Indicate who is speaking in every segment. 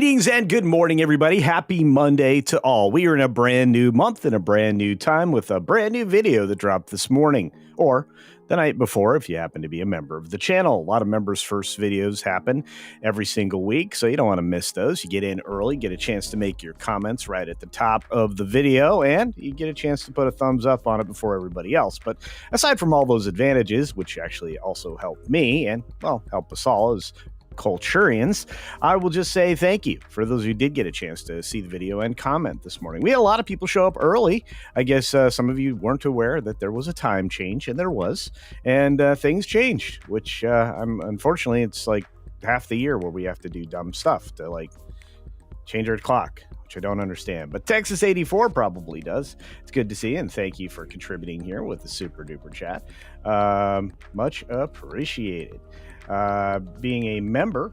Speaker 1: Greetings and good morning, everybody. Happy Monday to all. We are in a brand new month and a brand new time with a brand new video that dropped this morning or the night before if you happen to be a member of the channel. A lot of members' first videos happen every single week, so you don't want to miss those. You get in early, get a chance to make your comments right at the top of the video, and you get a chance to put a thumbs up on it before everybody else. But aside from all those advantages, which actually also help me and, well, help us all as Culturians, I will just say thank you for those who did get a chance to see the video and comment this morning. We had a lot of people show up early. I guess some of you weren't aware that there was a time change, and there was, and things changed, which unfortunately it's like half the year where we have to do dumb stuff to like change our clock, which I don't understand, but Texas 84 probably does. It's good to see you, and thank you for contributing here with the super duper chat. Much appreciated. Being a member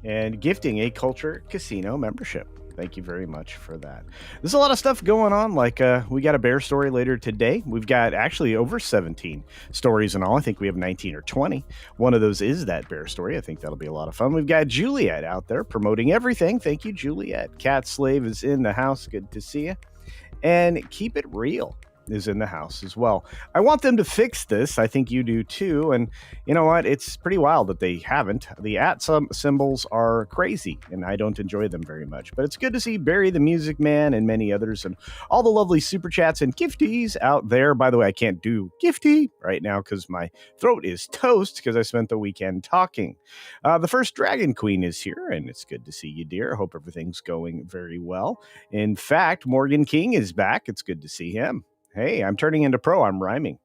Speaker 1: and gifting a CultureCasino membership. Thank you very much for that. There's a lot of stuff going on. Like we got a bear story later today. We've got actually over 17 stories in all. I think we have 19 or 20. One of those is that bear story. I think that'll be a lot of fun. We've got Juliet out there promoting everything. Thank you, Juliet. Cat Slave is in the house. Good to see you. And Keep It Real is in the house as well. I want them to fix this. I think you do too. And you know what? It's pretty wild that they haven't. The symbols are crazy and I don't enjoy them very much. But it's good to see Barry the Music Man and many others and all the lovely super chats and gifties out there. By the way, I can't do gifty right now because my throat is toast because I spent the weekend talking. The first Dragon Queen is here and it's good to see you, dear. I hope everything's going very well. In fact, Morgan King is back. It's good to see him. Hey, I'm turning into pro. I'm rhyming.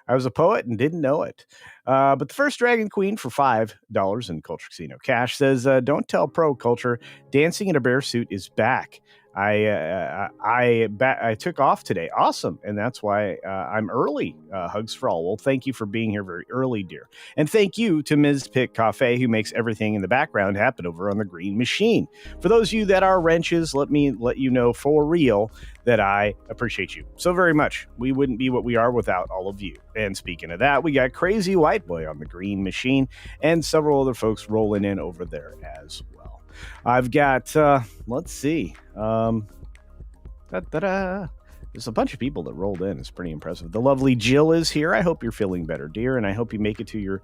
Speaker 1: I was a poet and didn't know it. But the first Dragon Queen for $5 in CultureCasino Cash says, don't tell pro culture. Dancing in a bear suit is back. I took off today. Awesome. And that's why I'm early. Hugs for all. Well, thank you for being here very early, dear. And thank you to Ms. Pitt Cafe, who makes everything in the background happen over on the green machine. For those of you that are wrenches, let me let you know for real that I appreciate you so very much. We wouldn't be what we are without all of you. And speaking of that, we got Crazy White Boy on the green machine and several other folks rolling in over there as well. I've got, let's see. There's a bunch of people that rolled in. It's pretty impressive. The lovely Jill is here. I hope you're feeling better, dear. And I hope you make it to your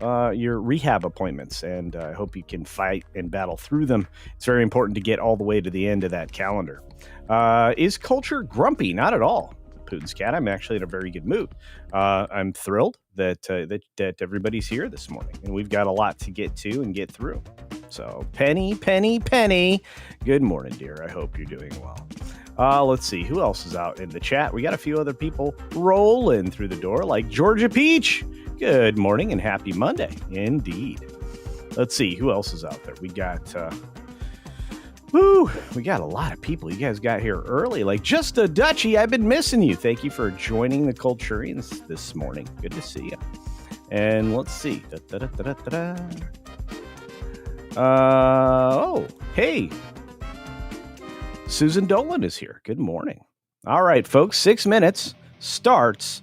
Speaker 1: rehab appointments. And I hope you can fight and battle through them. It's very important to get all the way to the end of that calendar. Is Culture grumpy? Not at all. Putin's cat. I'm actually in a very good mood. I'm thrilled that everybody's here this morning, and we've got a lot to get to and get through. So, Penny. Good morning, dear. I hope you're doing well. Let's see who else is out in the chat. We got a few other people rolling through the door, like Georgia Peach. Good morning and happy Monday, indeed. Let's see who else is out there. We got. We got a lot of people. You guys got here early. Like Just a Dutchie, I've been missing you. Thank you for joining the Culturians this morning. Good to see you. And let's see. Oh, hey. Susan Dolan is here. Good morning. All right, folks. 6 minutes starts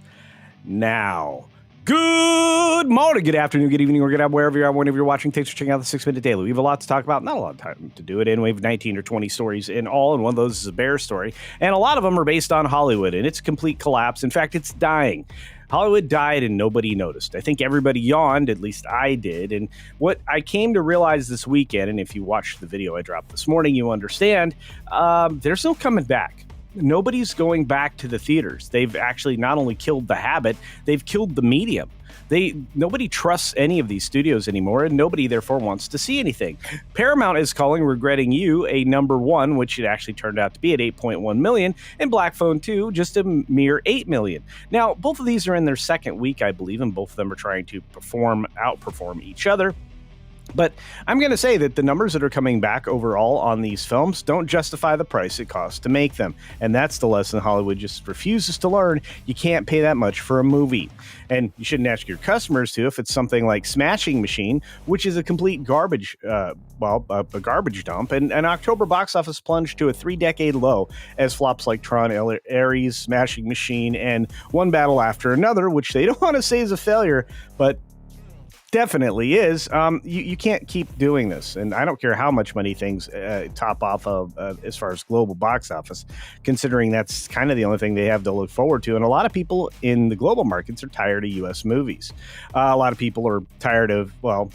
Speaker 1: now. Good morning, good afternoon, good evening, or good night, wherever you are, whenever you're watching. Thanks for checking out the 6 Minute Daily. We have a lot to talk about. Not a lot of time to do it in. We have 19 or 20 stories in all, and one of those is a bear story. And a lot of them are based on Hollywood, and it's a complete collapse. In fact, it's dying. Hollywood died and nobody noticed. I think everybody yawned, at least I did. And what I came to realize this weekend, and if you watched the video I dropped this morning, you understand, there's no coming back. Nobody's going back to the theaters. They've actually not only killed the habit, they've killed the medium. Nobody trusts any of these studios anymore, and nobody therefore wants to see anything. Paramount is calling Regretting You a number one, which it actually turned out to be at 8.1 million, and Black Phone 2 just a mere 8 million. Now, both of these are in their second week, I believe, and both of them are trying to outperform each other. But I'm going to say that the numbers that are coming back overall on these films don't justify the price it costs to make them. And that's the lesson Hollywood just refuses to learn. You can't pay that much for a movie. And you shouldn't ask your customers to if it's something like Smashing Machine, which is a complete garbage, a garbage dump. And an October box office plunged to a 3-decade low as flops like Tron, Ares, Smashing Machine, and One Battle After Another, which they don't want to say is a failure, but Definitely is. You can't keep doing this, and I don't care how much money things top off of as far as global box office, considering that's kind of the only thing they have to look forward to. And a lot of people in the global markets are tired of U.S. movies. A lot of people are tired of, well,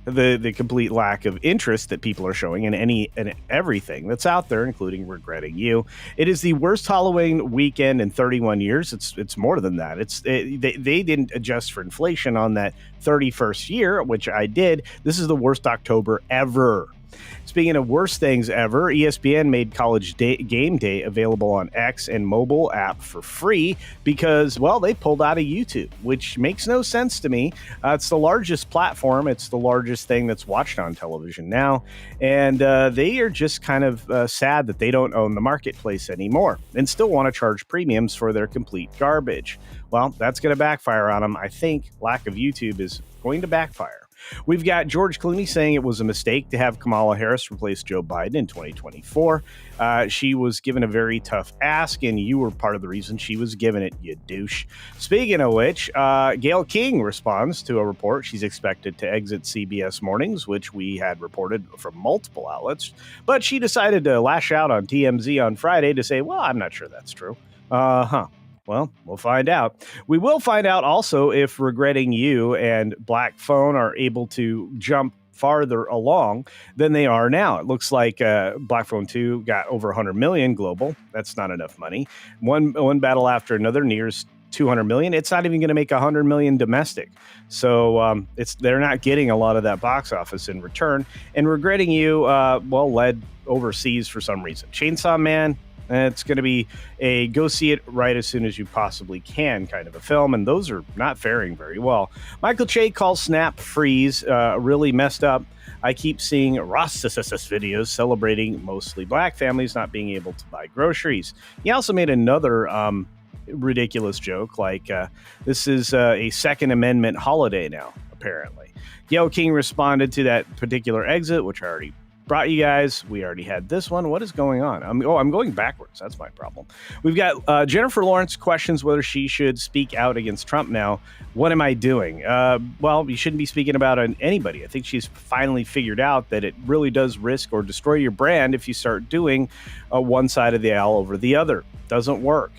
Speaker 1: the complete lack of interest that people are showing in any and everything that's out there, including Regretting You. It is the worst Halloween weekend in 31 years. It's more than that. They didn't adjust for inflation on that 31st year, which I did. This is the worst October ever. Speaking of worst things ever, ESPN made College Game Day available on X and mobile app for free because, well, they pulled out of YouTube, which makes no sense to me. It's the largest platform. It's the largest thing that's watched on television now. And they are just kind of sad that they don't own the marketplace anymore and still want to charge premiums for their complete garbage. Well, that's going to backfire on them. I think lack of YouTube is going to backfire. We've got George Clooney saying it was a mistake to have Kamala Harris replace Joe Biden in 2024. She was given a very tough ask, and you were part of the reason she was given it, you douche. Speaking of which, Gayle King responds to a report she's expected to exit CBS Mornings, which we had reported from multiple outlets. But she decided to lash out on TMZ on Friday to say, well, I'm not sure that's true. Well, we'll find out. We will find out also if Regretting You and Black Phone are able to jump farther along than they are now. It looks like Black Phone 2 got over 100 million global. That's not enough money. One battle after another nears 200 million. It's not even going to make 100 million domestic. So they're not getting a lot of that box office in return. And Regretting You, led overseas for some reason. Chainsaw Man, it's going to be a go see it right as soon as you possibly can kind of a film, and those are not faring very well. Michael Che calls Snap Freeze really messed up. I keep seeing Ross videos celebrating mostly black families not being able to buy groceries. He also made another ridiculous joke like this is a Second Amendment holiday now, apparently. Gayle King responded to that particular exit, which I already brought you guys. We already had this one. What is going on? I'm going backwards. That's my problem. We've got Jennifer Lawrence questions whether she should speak out against Trump now. What am I doing? Well, you shouldn't be speaking about anybody. I think she's finally figured out that it really does risk or destroy your brand if you start doing one side of the aisle over the other. Doesn't work.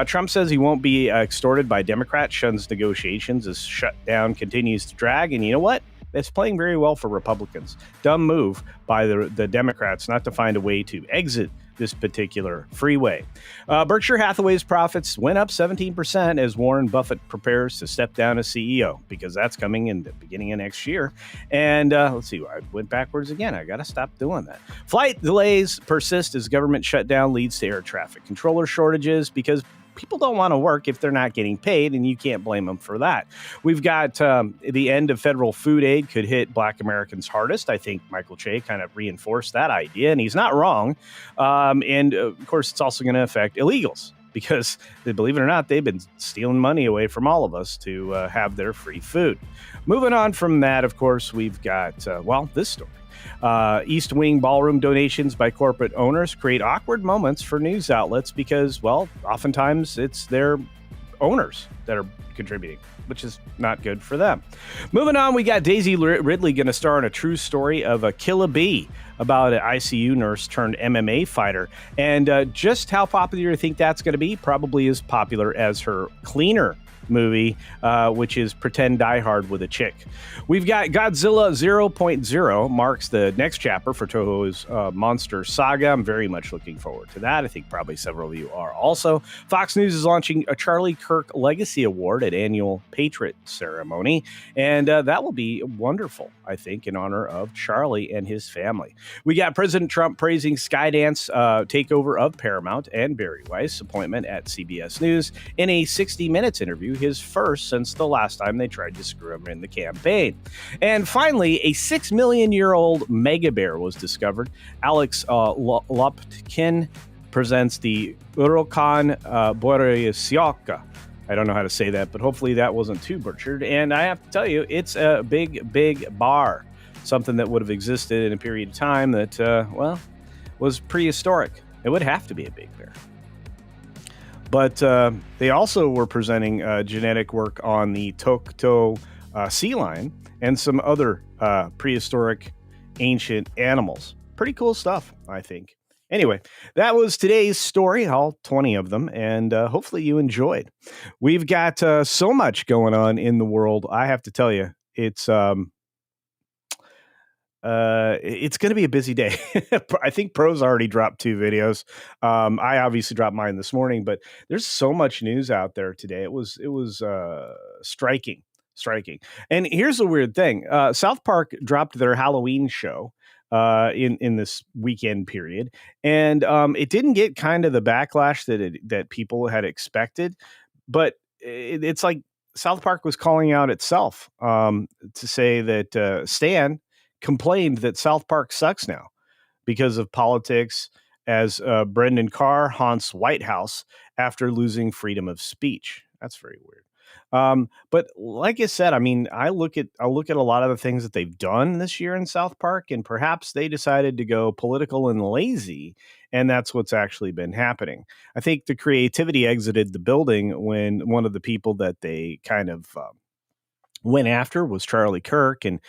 Speaker 1: Trump says he won't be extorted by Democrats, shuns negotiations as shutdown continues to drag. And you know what? It's playing very well for Republicans. Dumb move by the Democrats not to find a way to exit this particular freeway. Berkshire Hathaway's profits went up 17% as Warren Buffett prepares to step down as CEO, because that's coming in the beginning of next year. And let's see, I went backwards again. I got to stop doing that. Flight delays persist as government shutdown leads to air traffic controller shortages because people don't want to work if they're not getting paid, and you can't blame them for that. We've got the end of federal food aid could hit Black Americans hardest. I think Michael Che kind of reinforced that idea, and he's not wrong. And of course, it's also going to affect illegals because, believe it or not, they've been stealing money away from all of us to have their free food. Moving on from that, of course, we've got, this story. East Wing ballroom donations by corporate owners create awkward moments for news outlets because, oftentimes it's their owners that are contributing, which is not good for them. Moving on, we got Daisy Ridley going to star in a true story of a Kill a Bee about an ICU nurse turned MMA fighter. And just how popular you think that's going to be? Probably as popular as her Cleaner movie, which is Pretend Die Hard with a Chick. We've got Godzilla 0.0 marks the next chapter for Toho's monster saga. I'm very much looking forward to that. I think probably several of you are also. Fox News is launching a Charlie Kirk Legacy Award at annual Patriot ceremony, and that will be wonderful, I think, in honor of Charlie and his family. We got President Trump praising Skydance takeover of Paramount and Barry Weiss' appointment at CBS News in a 60 Minutes interview, his first since the last time they tried to screw him in the campaign. And finally, a 6 million-year-old mega bear was discovered. Alex Loptkin presents the Urukan Boreasioka. I don't know how to say that, but hopefully that wasn't too butchered. And I have to tell you, it's a big, big bar. Something that would have existed in a period of time that, was prehistoric. It would have to be a big bear. But they also were presenting genetic work on the Tokto sea lion, and some other prehistoric ancient animals. Pretty cool stuff, I think. Anyway, that was today's story, all 20 of them, and hopefully you enjoyed. We've got so much going on in the world. I have to tell you, it's going to be a busy day. I think Pro's already dropped 2 videos. I obviously dropped mine this morning, but there's so much news out there today. It was striking. And here's the weird thing: South Park dropped their Halloween show in this weekend period, and it didn't get kind of the backlash that people had expected. But it's like South Park was calling out itself to say that Stan complained that South Park sucks now because of politics as Brendan Carr haunts White House after losing freedom of speech. That's very weird. But like I said, I mean, I look at a lot of the things that they've done this year in South Park, and perhaps they decided to go political and lazy, and that's what's actually been happening. I think the creativity exited the building when one of the people that they kind of went after was Charlie Kirk, and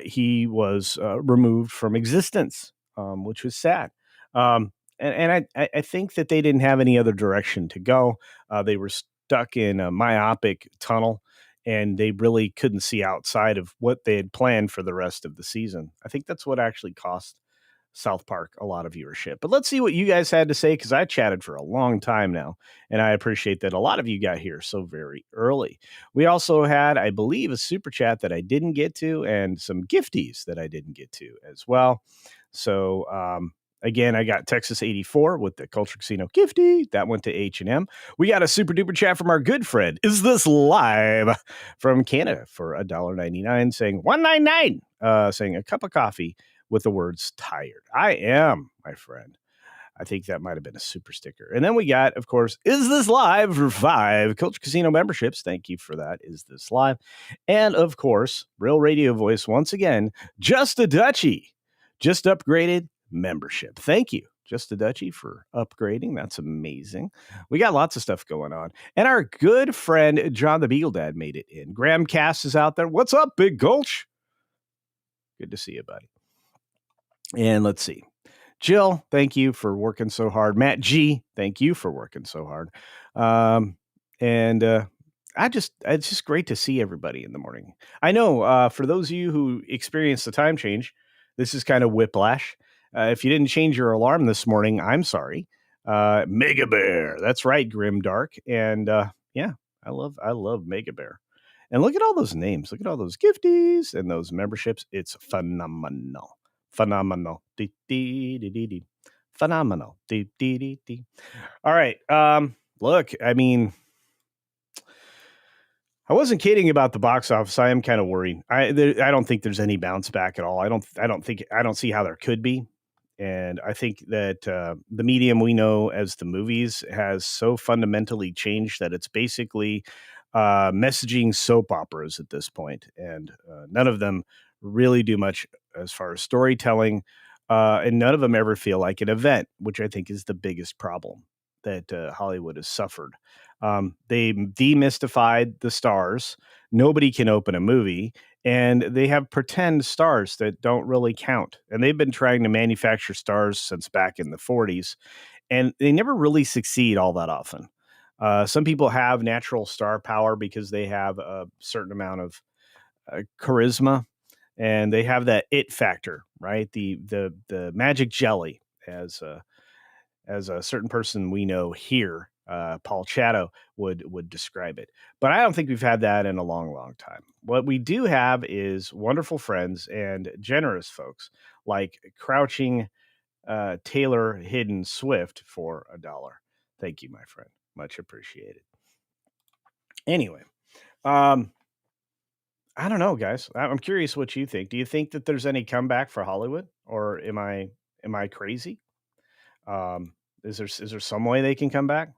Speaker 1: he was removed from existence, which was sad. And I think that they didn't have any other direction to go. They were stuck in a myopic tunnel, and they really couldn't see outside of what they had planned for the rest of the season. I think that's what actually cost South Park a lot of viewership. But let's see what you guys had to say, because I chatted for a long time now, and I appreciate that a lot of you got here so very early. We also had, I believe, a super chat that I didn't get to, and some gifties that I didn't get to as well. So again, I got Texas 84 with the Culture Casino gifty. That went to H&M. We got a super duper chat from our good friend, Is This Live, from Canada for $1.99, saying $1.99, saying a cup of coffee with the words tired. I am, my friend. I think that might have been a super sticker. And then we got, of course, Is This Live for 5 Culture Casino memberships. Thank you for that. Is This Live? And of course, Real Radio Voice once again, Just a Dutchie, just upgraded membership. Thank you, Just a Dutchie, for upgrading. That's amazing. We got lots of stuff going on. And our good friend John the Beagle Dad made it in. Graham Cass is out there. What's up, Big Gulch? Good to see you, buddy. And let's see. Jill, thank you for working so hard. Matt G, thank you for working so hard. It's just great to see everybody in the morning. I know for those of you who experience the time change, this is kind of whiplash. If you didn't change your alarm this morning, I'm sorry. Mega Bear, that's right, Grim Dark. And yeah, I love Mega Bear. And look at all those names. Look at all those gifties and those memberships. It's phenomenal. Phenomenal. Phenomenal. All right. Look, I mean, I wasn't kidding about the box office. I am kind of worried. I don't think there's any bounce back at all. I don't see how there could be. And I think that the medium we know as the movies has so fundamentally changed that it's basically messaging soap operas at this point. And none of them really do much as far as storytelling, and none of them ever feel like an event, which I think is the biggest problem that Hollywood has suffered. They demystified the stars. Nobody can open a movie, and they have pretend stars that don't really count. And they've been trying to manufacture stars since back in the 40s, and they never really succeed all that often. Some people have natural star power because they have a certain amount of charisma, and they have that it factor, right? The magic jelly, as a certain person we know here, Paul Chatto, would describe it. But I don't think we've had that in a long time. What we do have is wonderful friends and generous folks like Crouching Taylor Hidden Swift for $1. Thank you, my friend. Much appreciated. Anyway, I don't know, guys. I'm curious what you think. Do you think that there's any comeback for Hollywood, or am I crazy? Is there some way they can come back?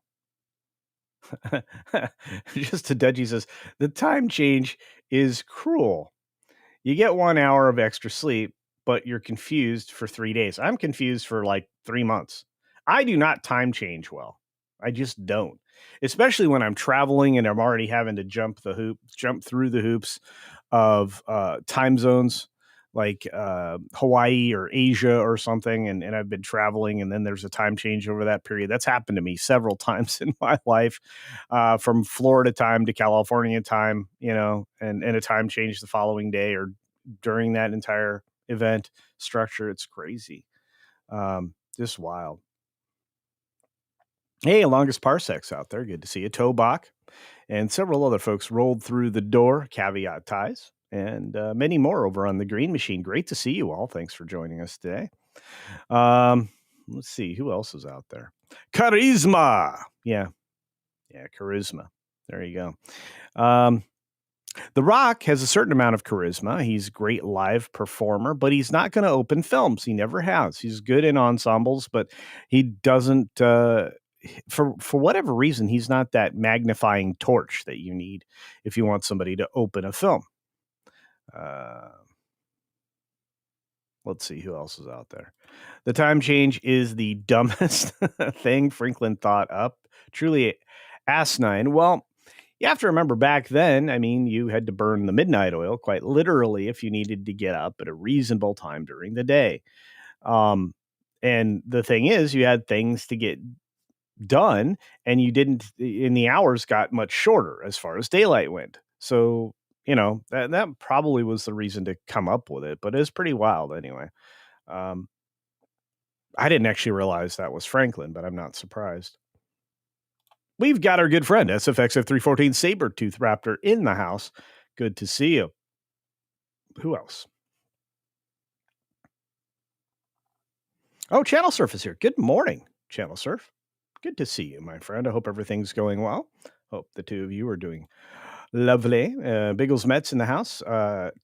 Speaker 1: Just to Dudgy says the time change is cruel. You get 1 hour of extra sleep, but you're confused for 3 days. I'm confused for like 3 months. I do not time change well. I just don't. especially when I'm traveling and I'm already having to jump through the hoops of time zones like Hawaii or Asia or something. And I've been traveling and then there's a time change over that period. That's happened to me several times in my life, from Florida time to California time, and a time change the following day or during that entire event structure. It's crazy. Just wild. Hey, longest parsecs out there. Good to see you. Tobach and several other folks rolled through the door. Caveat ties and many more over on the Green Machine. Great to see you all. Thanks for joining us today. Let's see who else is out there. Charisma. Yeah, charisma. There you go. The Rock has a certain amount of charisma. He's a great live performer, but he's not going to open films. He never has. He's good in ensembles, but he doesn't. For whatever reason, he's not that magnifying torch that you need if you want somebody to open a film. Let's see who else is out there. The time change is the dumbest thing Franklin thought up. Truly asinine. Well, you have to remember back then, I mean, you had to burn the midnight oil quite literally if you needed to get up at a reasonable time during the day. And the thing is, you had things to get done and you didn't, and the hours got much shorter as far as daylight went. So, that probably was the reason to come up with it, but it's pretty wild anyway. I didn't actually realize that was Franklin, but I'm not surprised. We've got our good friend SFXF314 Sabertooth Raptor in the house. Good to see you. Who else? Oh, Channel Surf is here. Good morning, Channel Surf. Good to see you, my friend. I hope everything's going well. Hope the two of you are doing lovely. Biggles Mets in the house.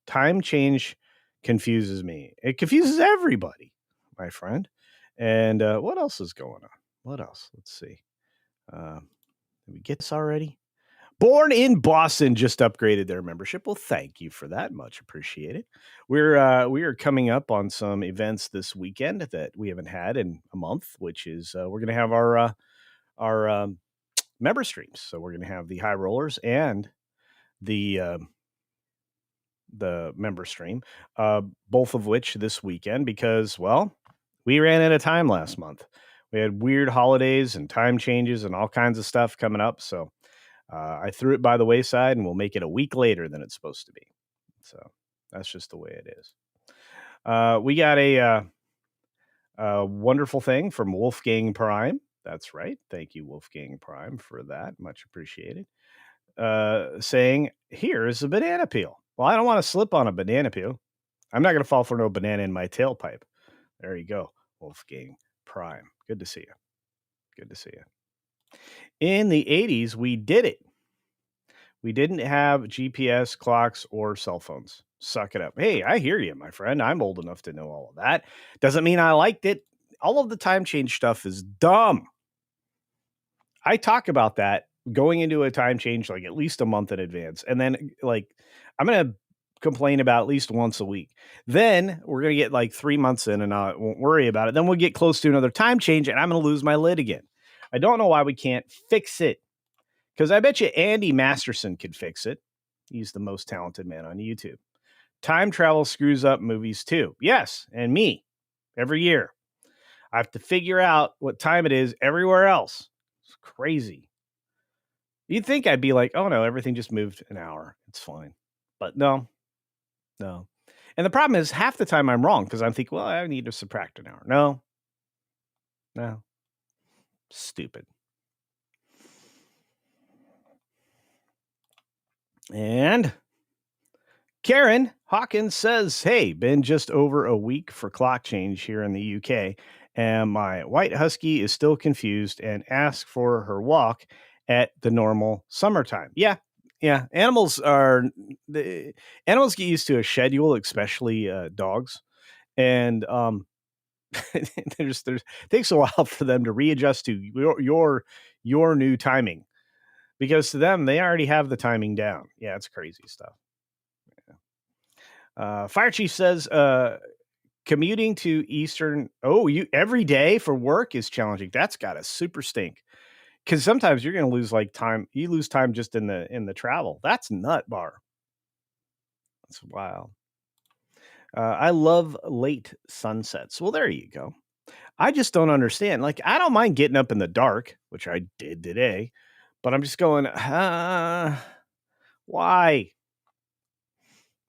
Speaker 1: Time change confuses me. It confuses everybody, my friend. And what else is going on? What else? Let's see. Did we get this already? Born in Boston just upgraded their membership. Well, thank you for that. Much appreciated. We are coming up on some events this weekend that we haven't had in a month, which is we're going to have our member streams. So we're going to have the High Rollers and the member stream, both of which this weekend because, well, we ran out of time last month. We had weird holidays and time changes and all kinds of stuff coming up. So I threw it by the wayside and we'll make it a week later than it's supposed to be. So that's just the way it is. We got a wonderful thing from Wolfgang Prime. That's right. Thank you, Wolfgang Prime, for that. Much appreciated. Saying, here is a banana peel. Well, I don't want to slip on a banana peel. I'm not going to fall for no banana in my tailpipe. There you go, Wolfgang Prime. Good to see you. Good to see you. In the 80s, we did it. We didn't have GPS, clocks, or cell phones. Suck it up. Hey, I hear you, my friend. I'm old enough to know all of that. Doesn't mean I liked it. All of the time change stuff is dumb. I talk about that going into a time change like at least a month in advance. And then I'm going to complain about at least once a week. Then we're going to get like 3 months in and I won't worry about it. Then we'll get close to another time change and I'm going to lose my lid again. I don't know why we can't fix it. Because I bet you Andy Masterson could fix it. He's the most talented man on YouTube. Time travel screws up movies too. Yes, and me. Every year. I have to figure out what time it is everywhere else. It's crazy. You'd think I'd be like, oh no, everything just moved an hour. It's fine. But no. And the problem is half the time I'm wrong because I'm thinking, well, I need to subtract an hour. No. Stupid. And Karen Hawkins says, hey, been just over a week for clock change here in the UK, and my white husky is still confused and asks for her walk at the normal summertime. Yeah. Animals get used to a schedule, especially dogs. And there's takes a while for them to readjust to your new timing. Because to them, they already have the timing down. Yeah, it's crazy stuff. Yeah. Fire Chief says, commuting to Eastern, every day for work is challenging. That's got to super stink. Because sometimes you're going to lose like time. You lose time just in the travel. That's nut bar. That's wild. I love late sunsets. Well, there you go. I just don't understand. Like, I don't mind getting up in the dark, which I did today, but I'm just going, why?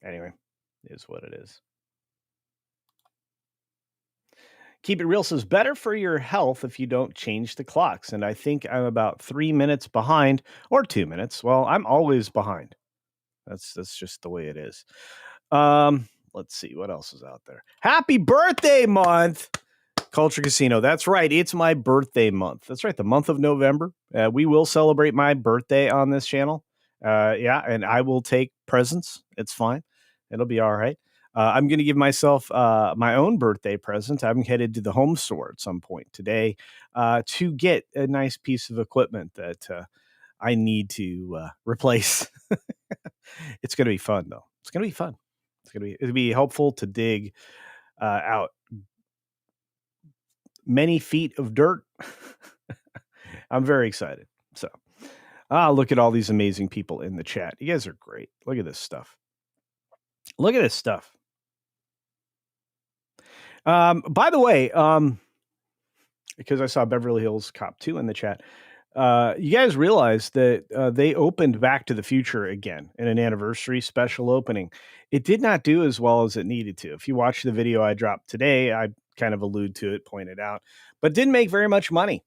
Speaker 1: Anyway, it is what it is. Keep It Real says better for your health if you don't change the clocks. And I think I'm about 3 minutes behind or 2 minutes. Well, I'm always behind. That's just the way it is. Let's see what else is out there. Happy birthday month, Culture Casino. That's right. It's my birthday month. That's right. The month of November. We will celebrate my birthday on this channel. Yeah, and I will take presents. It's fine. It'll be all right. I'm going to give myself my own birthday present. I'm headed to the home store at some point today to get a nice piece of equipment that I need to replace. It's going to be fun, though. It's going to be fun. It'll be helpful to dig out many feet of dirt. I'm very excited. So, look at all these amazing people in the chat. You guys are great. Look at this stuff. Look at this stuff. By the way, because I saw Beverly Hills Cop 2 in the chat, you guys realize that they opened Back to the Future again in an anniversary special opening. It did not do as well as it needed to. If you watch the video I dropped today, I kind of allude to it, pointed out, but didn't make very much money.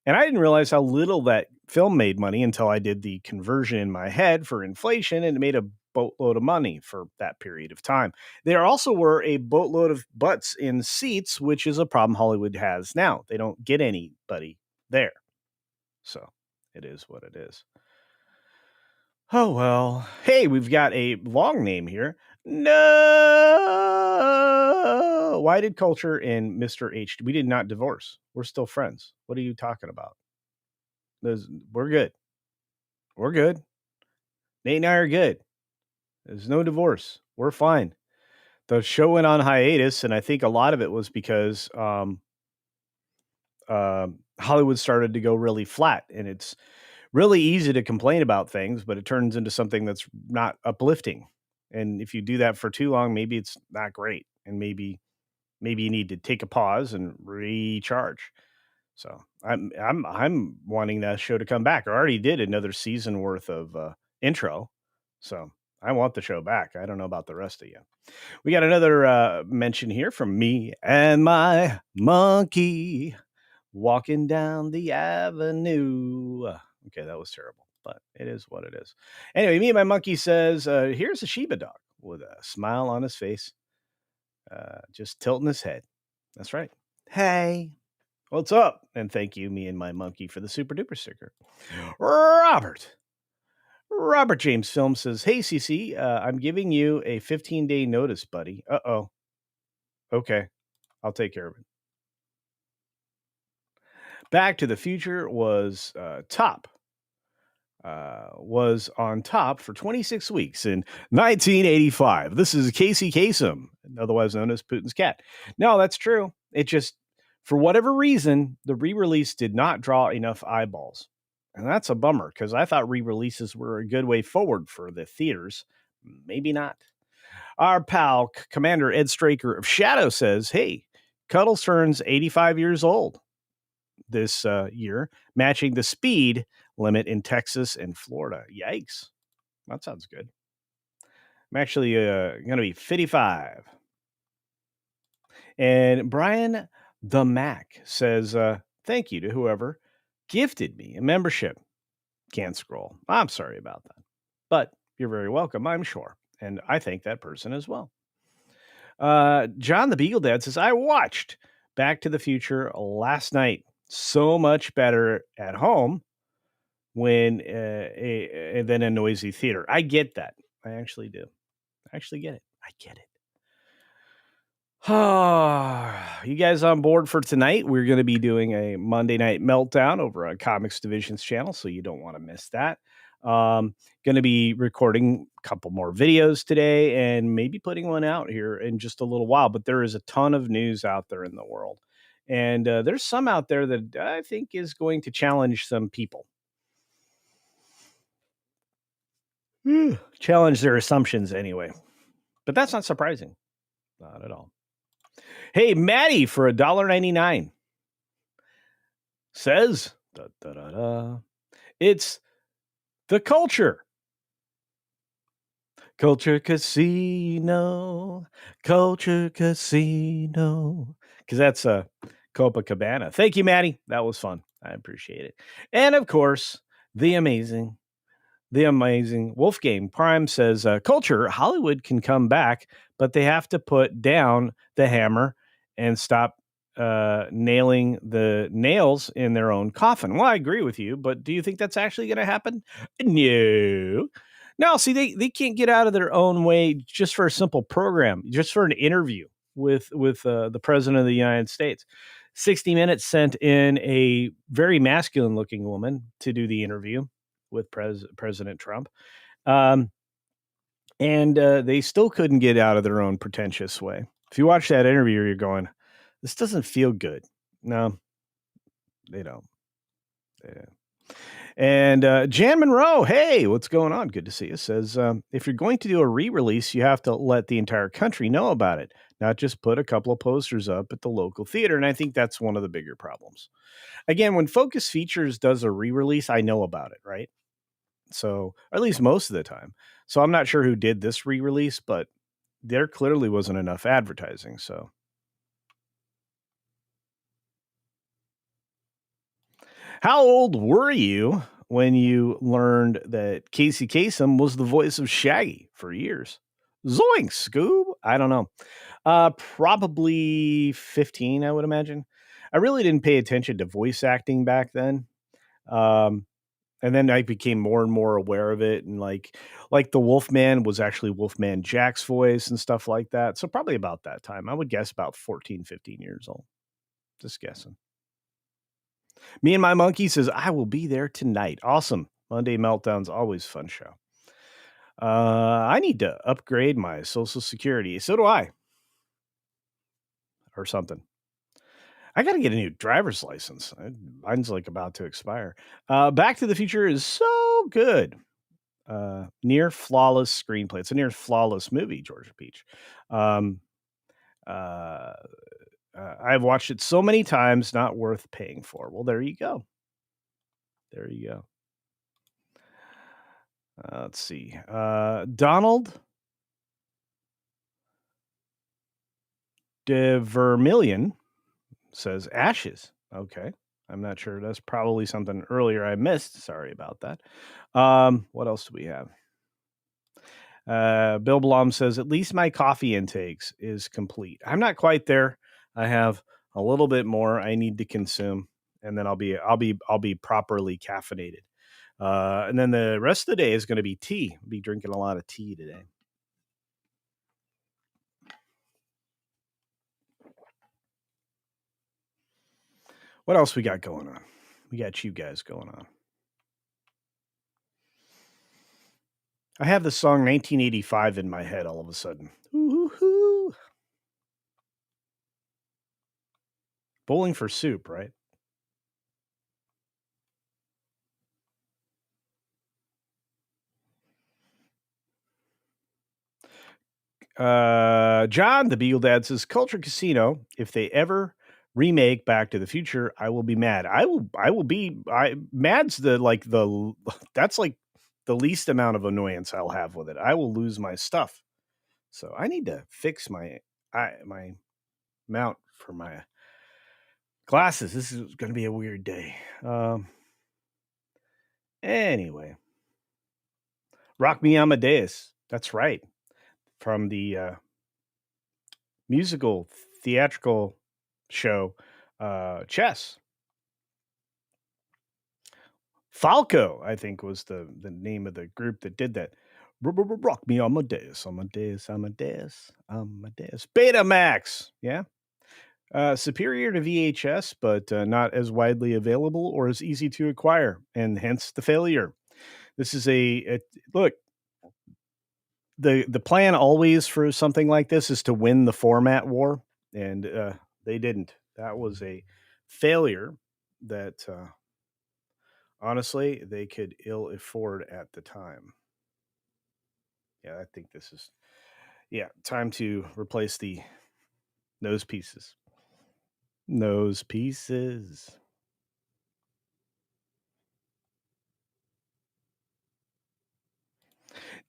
Speaker 1: And I didn't realize how little that film made money until I did the conversion in my head for inflation, and it made a boatload of money for that period of time. There also were a boatload of butts in seats, which is a problem Hollywood has now. They don't get anybody there. So it is what it is. Oh, well. Hey, we've got a long name here. No. Why did Culture and Mr. H? We did not divorce. We're still friends. What are you talking about? We're good. We're good. Nate and I are good. There's no divorce. We're fine. The show went on hiatus, and I think a lot of it was because Hollywood started to go really flat, and it's really easy to complain about things, but it turns into something that's not uplifting. And if you do that for too long, maybe it's not great, and maybe you need to take a pause and recharge. So I'm wanting that show to come back. I already did another season worth of intro, so I want the show back. I don't know about the rest of you. We got another mention here from me and my monkey walking down the avenue. Okay, that was terrible, but it is what it is. Anyway, me and my monkey says, here's a Shiba dog with a smile on his face, just tilting his head. That's right. Hey, what's up? And thank you, me and my monkey, for the super duper sticker. Robert James Film says, hey, CC, I'm giving you a 15-day notice, buddy. Uh-oh. Okay, I'll take care of it. Back to the Future was on top for 26 weeks in 1985. This is Casey Kasem, otherwise known as Putin's cat. No, that's true. It just, for whatever reason, the re-release did not draw enough eyeballs. And that's a bummer, because I thought re-releases were a good way forward for the theaters. Maybe not. Our pal, Commander Ed Straker of Shadow says, hey, Cuddles turns 85 years old this year, matching the speed limit in Texas and Florida. Yikes. That sounds good. I'm actually going to be 55. And Brian the Mac says, thank you to whoever gifted me a membership. Can't scroll. I'm sorry about that. But you're very welcome, I'm sure. And I thank that person as well. John the Beagle Dad says, I watched Back to the Future last night. So much better at home than a noisy theater. I get that. I actually do. I actually get it. I get it. You guys on board for tonight? We're going to be doing a Monday Night Meltdown over on Comics Division's channel, so you don't want to miss that. Going to be recording a couple more videos today and maybe putting one out here in just a little while, but there is a ton of news out there in the world. And there's some out there that I think is going to challenge some people. Challenge their assumptions anyway. But that's not surprising. Not at all. Hey, Maddie for $1.99 says, da, da, da, da, it's the culture. Culture Casino. Culture Casino. Because that's Copacabana. Thank you, Maddie. That was fun. I appreciate it. And of course, the amazing Wolfgang Prime says, culture, Hollywood can come back, but they have to put down the hammer and stop nailing the nails in their own coffin. Well, I agree with you, but do you think that's actually going to happen? No. No, see, they can't get out of their own way just for a simple program, just for an interview with the president of the United States. 60 Minutes sent in a very masculine looking woman to do the interview with President Trump. And they still couldn't get out of their own pretentious way. If you watch that interview, you're going, this doesn't feel good. No, they don't. They don't. And Jan Monroe, hey, what's going on? Good to see you. Says, if you're going to do a re-release, you have to let the entire country know about it, not just put a couple of posters up at the local theater. And I think that's one of the bigger problems. Again, when Focus Features does a re-release, I know about it, right? So, or at least most of the time. So I'm not sure who did this re-release, but there clearly wasn't enough advertising. So, how old were you when you learned that Casey Kasem was the voice of Shaggy for years? Zoink, Scoob. I don't know. Probably 15, I would imagine. I really didn't pay attention to voice acting back then. And then I became more and more aware of it. And like the Wolfman was actually Wolfman Jack's voice and stuff like that. So probably about that time. I would guess about 14, 15 years old. Just guessing. Me and My Monkey says, I will be there tonight. Awesome. Monday Meltdown's always fun show. I need to upgrade my Social Security. So do I. Or something. I got to get a new driver's license. Mine's like about to expire. Back to the Future is so good. Near flawless screenplay. It's a near flawless movie, Georgia Peach. I've watched it so many times, not worth paying for. Well, there you go. There you go. Let's see. Donald de Vermillion says Ashes. Okay. I'm not sure. That's probably something earlier I missed. Sorry about that. What else do we have? Bill Blom says, at least my coffee intakes is complete. I'm not quite there. I have a little bit more I need to consume, and then I'll be properly caffeinated. And then the rest of the day is going to be tea. I'll be drinking a lot of tea today. What else we got going on? We got you guys going on. I have the song 1985 in my head all of a sudden. Woo-hoo-hoo. Bowling for Soup, right? John, the Beagle Dad says, Culture Casino, if they ever remake Back to the Future, I will be mad. I will be mad's that's like the least amount of annoyance I'll have with it. I will lose my stuff. So I need to fix my mount for my glasses. This is going to be a weird day. Anyway, Rock Me Amadeus. That's right. From the musical theatrical show Chess. Falco, I think, was the name of the group that did that. Rock Me Amadeus, Amadeus, Amadeus, Amadeus. Betamax, yeah. Superior to VHS, but not as widely available or as easy to acquire, and hence the failure. This is a look. The plan always for something like this is to win the format war, and they didn't. That was a failure that honestly they could ill afford at the time. Yeah, I think this is time to replace the nose pieces. Nose pieces.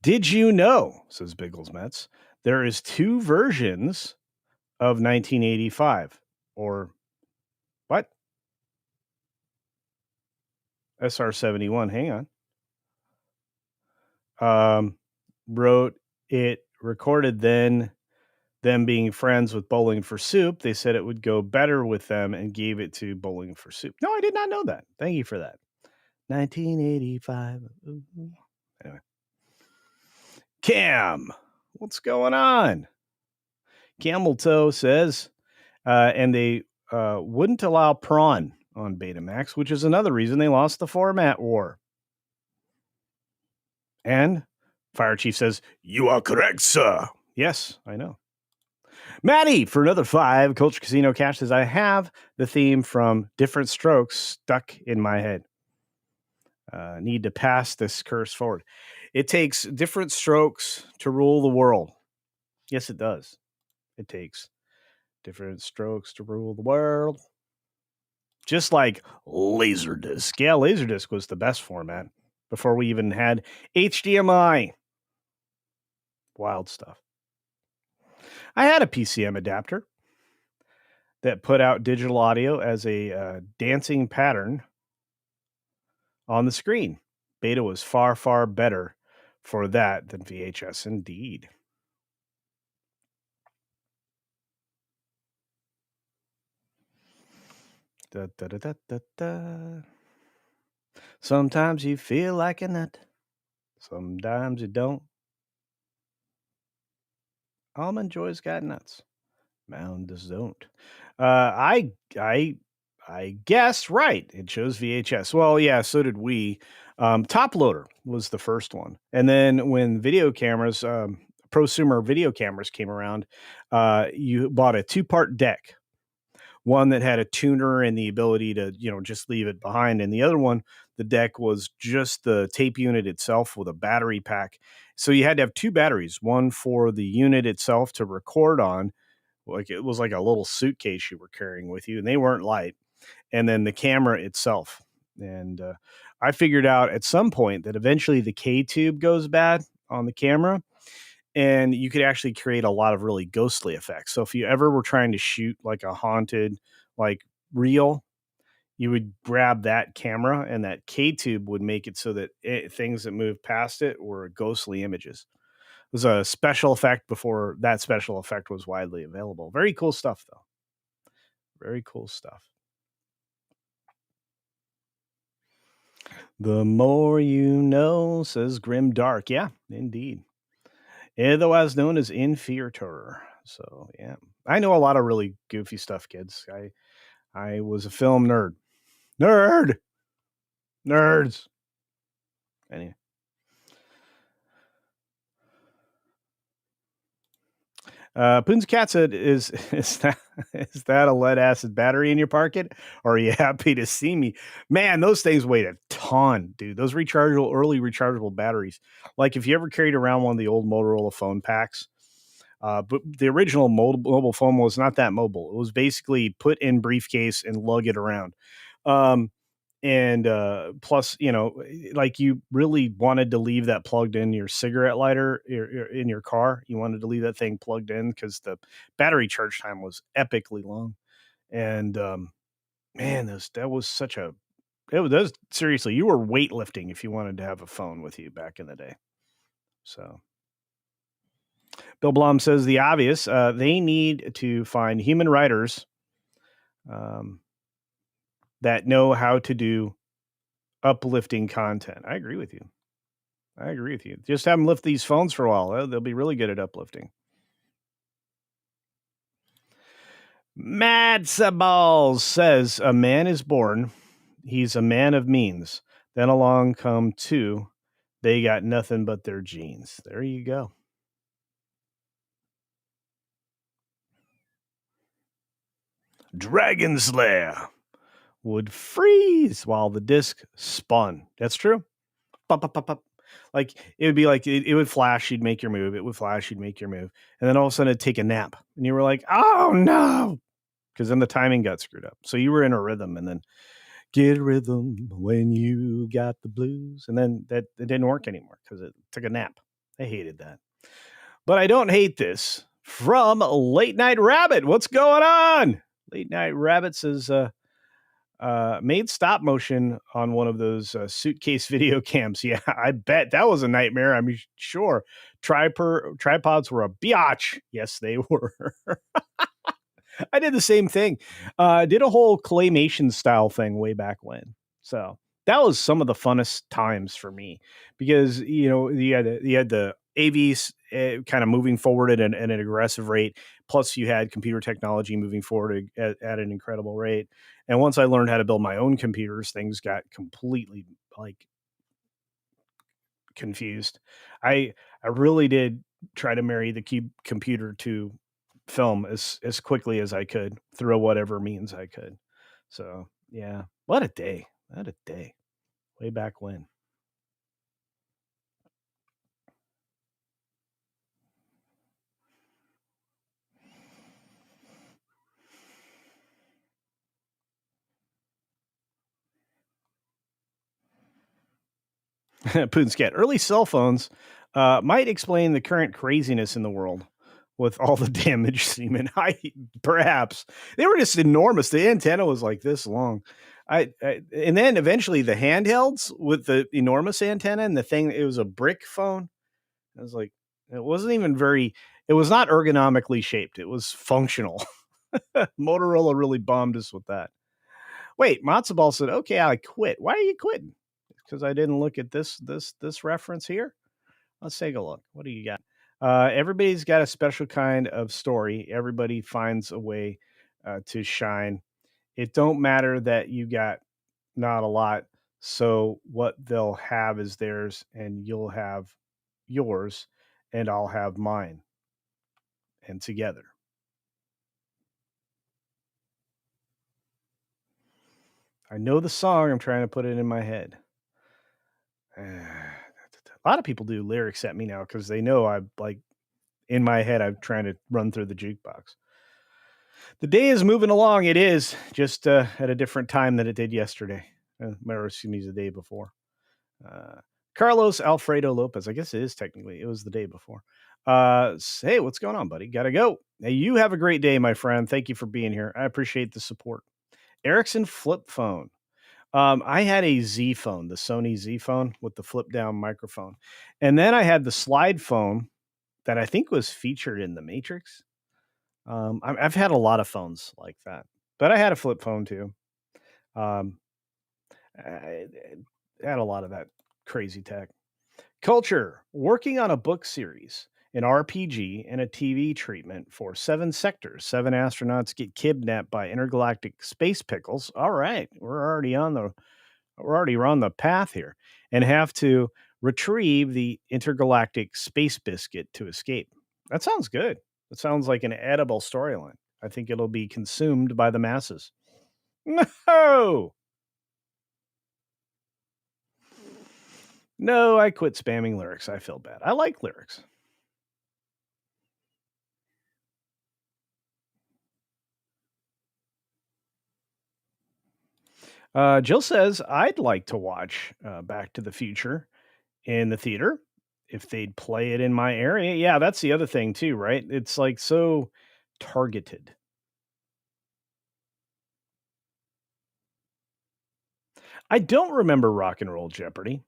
Speaker 1: Did you know, says Biggles Metz, there is two versions of 1985 or what? SR-71. Hang on. Wrote it recorded then them being friends with Bowling for Soup. They said it would go better with them and gave it to Bowling for Soup. No, I did not know that. Thank you for that. 1985. Anyway. Cam, what's going on? Camel Toe says, and they wouldn't allow prawn on Betamax, which is another reason they lost the format war. And Fire Chief says, you are correct, sir. Yes, I know. Maddie, for another 5, Culture Casino Cash says, I have the theme from Different Strokes stuck in my head. Need to pass this curse forward. It takes different strokes to rule the world. Yes, it does. It takes different strokes to rule the world. Just like Laserdisc. Yeah, Laserdisc was the best format before we even had HDMI. Wild stuff. I had a PCM adapter that put out digital audio as a dancing pattern on the screen. Beta was far, far better for that than VHS, indeed. Da, da, da, da, da, da. Sometimes you feel like a nut. Sometimes you don't. Almond Joy's got nuts. Mounds don't. I guess right. It shows VHS. Well, yeah, so did we. Top Loader was the first one, and then when video cameras, prosumer video cameras came around, you bought a 2-part deck. One that had a tuner and the ability to, just leave it behind, and the other one, the deck was just the tape unit itself with a battery pack. So you had to have 2 batteries, one for the unit itself to record on, like it was like a little suitcase you were carrying with you, and they weren't light, and then the camera itself. And I figured out at some point that eventually the K tube goes bad on the camera, and you could actually create a lot of really ghostly effects. So if you ever were trying to shoot like a haunted like reel, you would grab that camera, and that K tube would make it so that things that move past it were ghostly images. It was a special effect before that special effect was widely available. Very cool stuff, though. Very cool stuff. The more you know, says Grim Dark. Yeah, indeed. Otherwise known as Inferior. So, yeah. I know a lot of really goofy stuff, kids. I was a film nerd. Nerds. Anyway. Poons Cat said, is that a lead acid battery in your pocket? Or are you happy to see me? Man, those things weighed a ton, dude. Those early rechargeable batteries. Like if you ever carried around one of the old Motorola phone packs, but the original mobile phone was not that mobile. It was basically put in briefcase and lug it around. And plus, like you really wanted to leave that plugged in your cigarette lighter in your car. You wanted to leave that thing plugged in because the battery charge time was epically long. And man, that was such a it was seriously, you were weightlifting if you wanted to have a phone with you back in the day. So Bill Blum says the obvious. They need to find human writers that know how to do uplifting content. I agree with you. Just have them lift these phones for a while. They'll be really good at uplifting. Mad Saballs says a man is born. He's a man of means. Then along come 2. They got nothing but their genes. There you go. Dragon Slayer would freeze while the disc spun. That's true. Pop, pop, pop, pop. Like it would be like it would flash, you'd make your move. It would flash, you'd make your move, and then all of a sudden it'd take a nap, and you were like, "Oh no!" Because then the timing got screwed up. So you were in a rhythm, and then get a rhythm when you got the blues, and then that it didn't work anymore because it took a nap. I hated that, but I don't hate this. From Late Night Rabbit, what's going on? Late Night Rabbit says, made stop motion on one of those suitcase video cams. Yeah, I bet that was a nightmare. I mean, sure. Tripods were a biatch. Yes, they were. I did the same thing. Did a whole claymation style thing way back when. So that was some of the funnest times for me because you had the AVs kind of moving forward at an aggressive rate. Plus, you had computer technology moving forward at an incredible rate. And once I learned how to build my own computers, things got completely like confused. I really did try to marry the computer to film as quickly as I could through whatever means I could. So yeah, what a day! What a day! Way back when. Poonscat. Early cell phones might explain the current craziness in the world with all the damage semen. I perhaps they were just enormous. The antenna was like this long. And then eventually the handhelds with the enormous antenna and the thing. It was a brick phone. I was like, it wasn't even very. It was not ergonomically shaped. It was functional. Motorola really bombed us with that. Wait, Matzo Ball said, "Okay, I quit." Why are you quitting? Because I didn't look at this reference here. Let's take a look. What do you got? Everybody's got a special kind of story. Everybody finds a way to shine. It don't matter that you got not a lot. So what they'll have is theirs, and you'll have yours, and I'll have mine, and together. I know the song. I'm trying to put it in my head. A lot of people do lyrics at me now because they know I'm like in my head. I'm trying to run through the jukebox. The day is moving along. It is just at a different time than it did yesterday. Or excuse me, the day before. Uh, Carlos Alfredo Lopez. I guess it is technically. It was the day before. Hey, what's going on, buddy? Gotta go. Hey, you have a great day, my friend. Thank you for being here. I appreciate the support. Ericsson flip phone. I had a Z phone, the Sony Z phone with the flip down microphone. And then I had the slide phone that I think was featured in The Matrix. I've had a lot of phones like that, but I had a flip phone too. Um, I had a lot of that crazy tech. Culture, working on a book series, an RPG, and a TV treatment for seven sectors. Seven astronauts get kidnapped by intergalactic space pickles. All right, we're already on the path here, and have to retrieve the intergalactic space biscuit to escape. That sounds good. That sounds like an edible storyline. I think it'll be consumed by the masses. No, no, I quit spamming lyrics. I feel bad. I like lyrics. Jill says, I'd like to watch Back to the Future in the theater if they'd play it in my area. Yeah, that's the other thing, too, right? It's like so targeted. I don't remember Rock and Roll Jeopardy,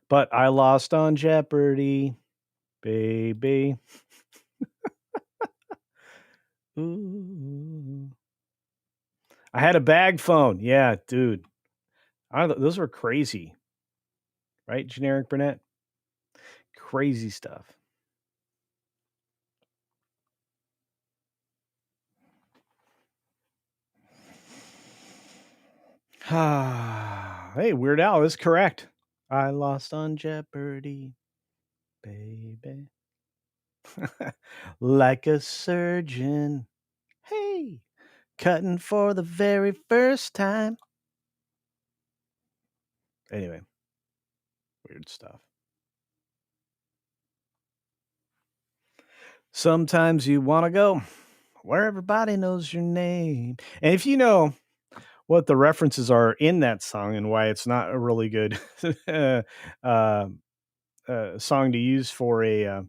Speaker 1: but I lost on Jeopardy, baby. Ooh. I had a bag phone. Yeah, dude. Those were crazy, right? Generic Burnett. Crazy stuff. Hey, Weird Al is correct. I lost on Jeopardy, baby. Like a surgeon. Hey. Cutting for the very first time. Anyway, weird stuff. Sometimes you want to go where everybody knows your name. And if you know what the references are in that song and why it's not a really good uh, song to use for a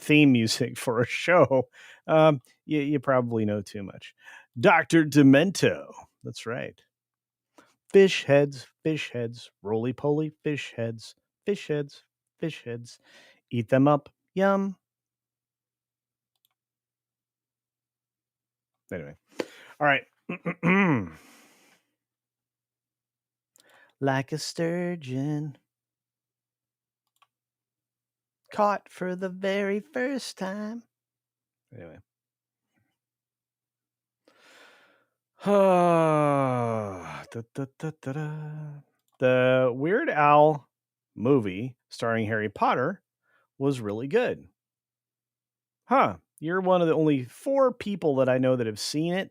Speaker 1: theme music for a show, you probably know too much. Dr. Demento. That's right. Fish heads, roly poly fish heads, fish heads, fish heads. Eat them up. Yum. Anyway. All right. Like a sturgeon. Caught for the very first time. Anyway. The Weird Al movie starring Harry Potter was really good. Huh. You're one of the only 4 people that I know that have seen it,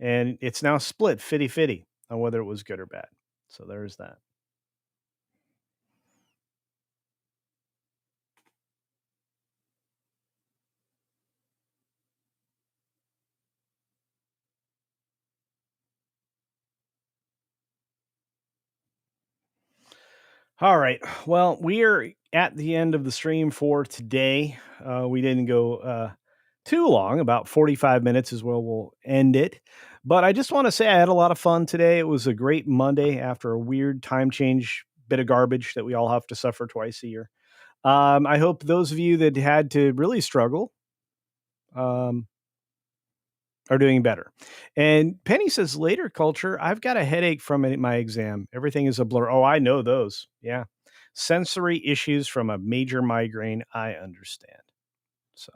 Speaker 1: and it's now split 50-50 on whether it was good or bad. So there's that. All right. Well, we are at the end of the stream for today. We didn't go too long, about 45 minutes is where we'll end it. But I just want to say I had a lot of fun today. It was a great Monday after a weird time change bit of garbage that we all have to suffer twice a year. I hope those of you that had to really struggle are doing better. And Penny says, later culture, I've got a headache from my exam. Everything is a blur. Oh, I know those. Yeah. Sensory issues from a major migraine. I understand. So,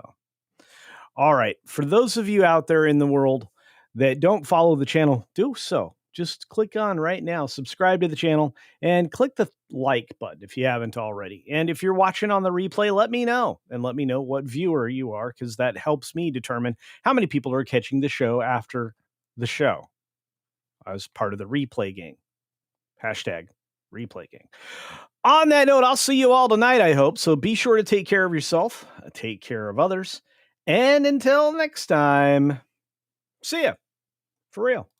Speaker 1: all right. For those of you out there in the world that don't follow the channel, do so. Just click on right now, subscribe to the channel, and click the like button if you haven't already. And if you're watching on the replay, let me know and let me know what viewer you are, because that helps me determine how many people are catching the show after the show as part of the replay gang. Hashtag replay gang. On that note, I'll see you all tonight, I hope. So be sure to take care of yourself, take care of others. And until next time, see ya. For real.